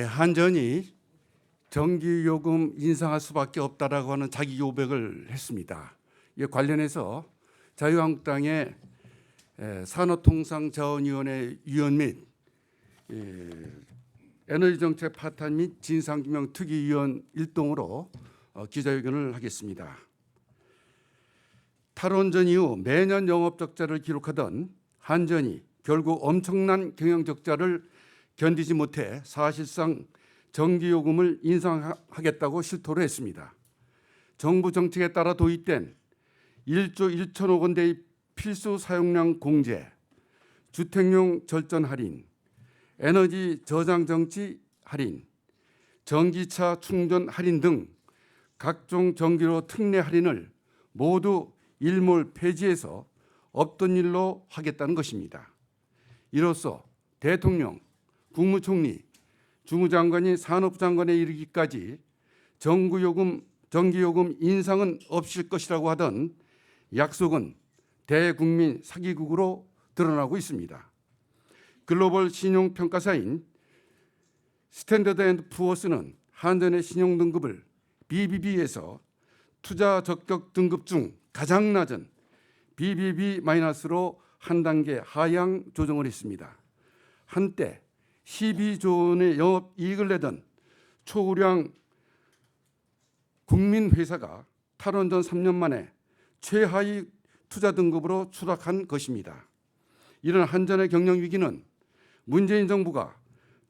한전이 전기요금 인상할 수밖에 없다라고 하는 자기 요백을 했습니다. 이에 관련해서 자유한국당의 산업통상자원위원회 위원 및 에너지정책 파탄 및 진상규명 특위위원 일동으로 기자회견을 하겠습니다. 탈원전 이후 매년 영업적자를 기록하던 한전이 결국 엄청난 경영적자를 견디지 못해 사실상 전기요금을 인상하겠다고 실토를 했습니다. 정부 정책에 따라 도입된 1조 1천억 원대의 필수 사용량 공제, 주택용 절전 할인, 에너지 저장 정지 할인, 전기차 충전 할인 등 각종 전기료 특례 할인을 모두 일몰 폐지해서 없던 일로 하겠다는 것입니다. 이로써 대통령, 국무총리, 주무장관이 산업장관에 이르기까지 전기요금 인상은 없을 것이라고 하던 약속은 대국민 사기극으로 드러나고 있습니다. 글로벌 신용평가사인 스탠더드앤푸어스는 한전의 신용등급을 BBB에서 투자 적격 등급 중 가장 낮은 BBB-로 한 단계 하향 조정을 했습니다. 한때 12조 원의 영업이익을 내던 초우량 국민회사가 탈원전 3년 만에 최하위 투자 등급으로 추락한 것입니다. 이런 한전의 경영 위기는 문재인 정부가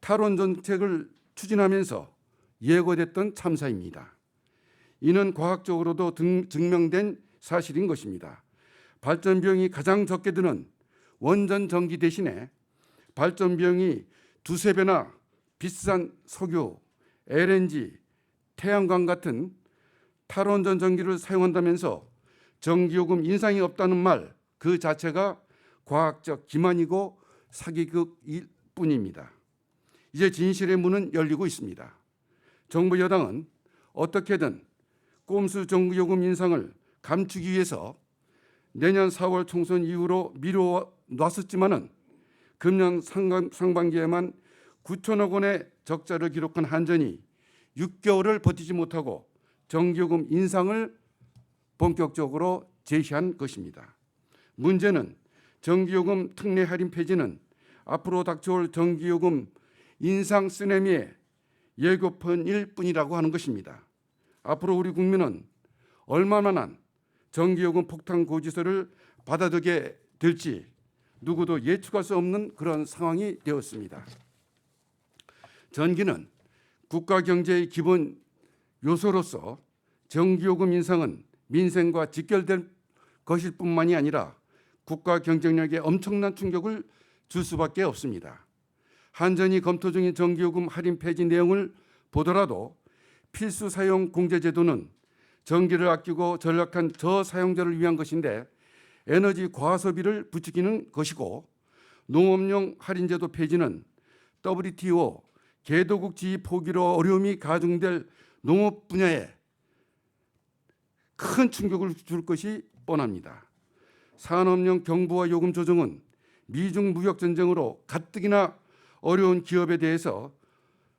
탈원전 정책을 추진하면서 예고됐던 참사입니다. 이는 과학적으로도 증명된 사실인 것입니다. 발전 비용이 가장 적게 드는 원전 전기 대신에 발전 비용이 두세 배나 비싼 석유, LNG, 태양광 같은 탈원전 전기를 사용한다면서 전기요금 인상이 없다는 말 그 자체가 과학적 기만이고 사기극일 뿐입니다. 이제 진실의 문은 열리고 있습니다. 정부 여당은 어떻게든 꼼수 전기요금 인상을 감추기 위해서 내년 4월 총선 이후로 미뤄놨었지만은 금년 상반기에만 9천억 원의 적자를 기록한 한전이 6개월을 버티지 못하고 전기요금 인상을 본격적으로 제시한 것입니다. 문제는 전기요금 특례 할인 폐지는 앞으로 닥쳐올 전기요금 인상 쓰나미의 예고편일 뿐이라고 하는 것입니다. 앞으로 우리 국민은 얼마만한 전기요금 폭탄 고지서를 받아들게 될지 누구도 예측할 수 없는 그런 상황이 되었습니다. 전기는 국가 경제의 기본 요소로서 전기요금 인상은 민생과 직결될 것일 뿐만이 아니라 국가 경쟁력에 엄청난 충격을 줄 수밖에 없습니다. 한전이 검토 중인 전기요금 할인 폐지 내용을 보더라도 필수 사용 공제 제도는 전기를 아끼고 절약한 저사용자를 위한 것인데 에너지 과소비를 부추기는 것이고, 농업용 할인제도 폐지는 WTO 개도국 지위 포기로 어려움이 가중될 농업 분야에 큰 충격을 줄 것이 뻔합니다. 산업용 경부와 요금 조정은 미중 무역 전쟁으로 가뜩이나 어려운 기업에 대해서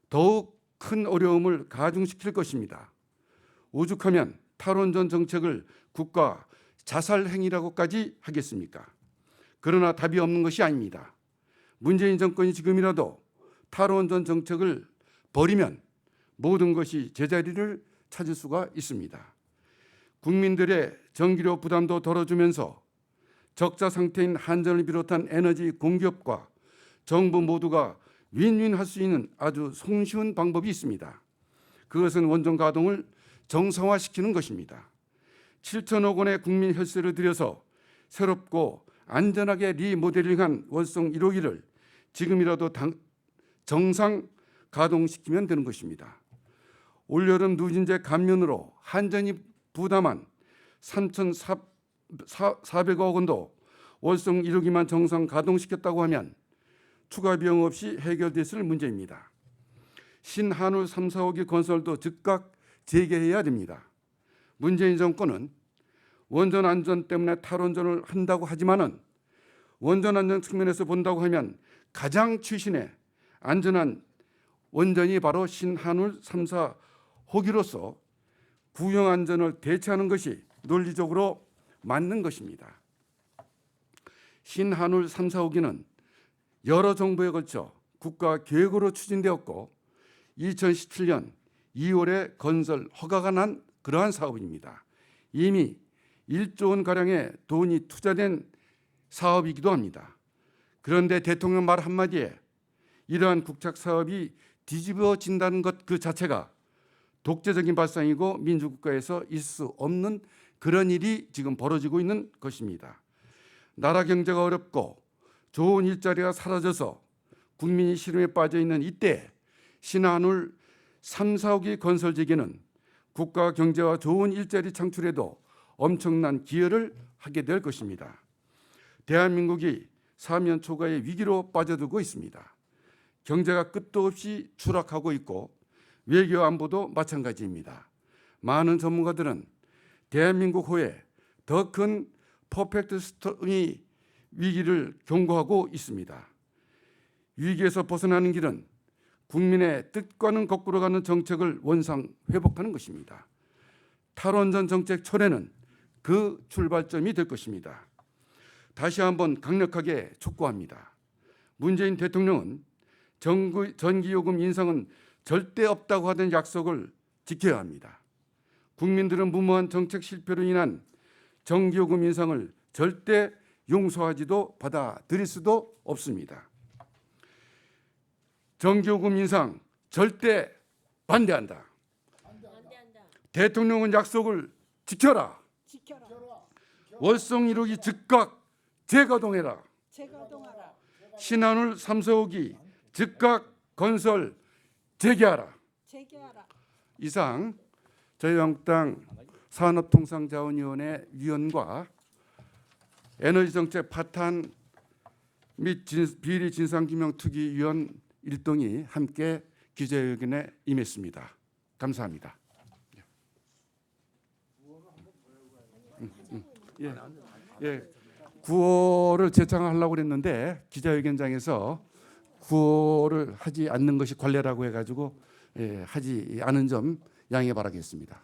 더욱 큰 어려움을 가중시킬 것입니다. 오죽하면 탈원전 정책을 국가 자살 행위라고까지 하겠습니까? 그러나 답이 없는 것이 아닙니다. 문재인 정권이 지금이라도 탈원전 정책을 버리면 모든 것이 제자리를 찾을 수가 있습니다. 국민들의 전기료 부담도 덜어주면서 적자 상태인 한전을 비롯한 에너지 공기업과 정부 모두가 윈윈할 수 있는 아주 손쉬운 방법이 있습니다. 그것은 원전 가동을 정상화시키는 것입니다. 7천억 원의 국민 혈세를 들여서 새롭고 안전하게 리모델링한 월성 1호기를 지금이라도 정상 가동시키면 되는 것입니다. 올여름 누진제 감면으로 한전이 부담한 3,400억 원도 월성 1호기만 정상 가동시켰다고 하면 추가 비용 없이 해결됐을 문제입니다. 신한울 3, 4호기 건설도 즉각 재개해야 됩니다. 문재인 정권은 원전 안전 때문에 탈원전을 한다고 하지만은 원전 안전 측면에서 본다고 하면 가장 최신의 안전한 원전이 바로 신한울 3사 호기로서 구형 안전을 대체하는 것이 논리적으로 맞는 것입니다. 신한울 3사 호기는 여러 정부에 걸쳐 국가 계획으로 추진되었고 2017년 2월에 건설 허가가 난 그러한 사업입니다. 이미 1조 원 가량의 돈이 투자된 사업이기도 합니다. 그런데 대통령 말 한마디에 이러한 국책 사업이 뒤집어진다는 것 그 자체가 독재적인 발상이고 민주국가에서 있을 수 없는 그런 일이 지금 벌어지고 있는 것입니다. 나라 경제가 어렵고 좋은 일자리가 사라져서 국민이 시름에 빠져 있는 이때 신한울 3, 4호기 건설 재개는 국가 경제와 좋은 일자리 창출에도 엄청난 기여를 하게 될 것입니다. 대한민국이 사면 초과의 위기로 빠져들고 있습니다. 경제가 끝도 없이 추락하고 있고 외교 안보도 마찬가지입니다. 많은 전문가들은 대한민국 후에 더 큰 퍼펙트 스토리 위기를 경고하고 있습니다. 위기에서 벗어나는 길은 국민의 뜻과는 거꾸로 가는 정책을 원상 회복하는 것입니다. 탈원전 정책 철회는 그 출발점이 될 것입니다. 다시 한번 강력하게 촉구합니다. 문재인 대통령은 전기요금 인상은 절대 없다고 하던 약속을 지켜야 합니다. 국민들은 무모한 정책 실패로 인한 전기요금 인상을 절대 용서하지도 받아들일 수도 없습니다. 전기요금 인상 절대 반대한다. 대통령은 약속을 지켜라. 월성 1호기 즉각 재가동해라. 신한울 3, 4호기 즉각 건설 재개하라. 이상 자유한국당 산업통상자원위원회 위원과 에너지정책 파탄 및 비리 진상규명특위위원 일동이 함께 기자회견에 임했습니다. 감사합니다. 예, 구호를 제창하려고 그랬는데 기자회견장에서 구호를 하지 않는 것이 관례라고 해가지고 하지 않은 점 양해 바라겠습니다.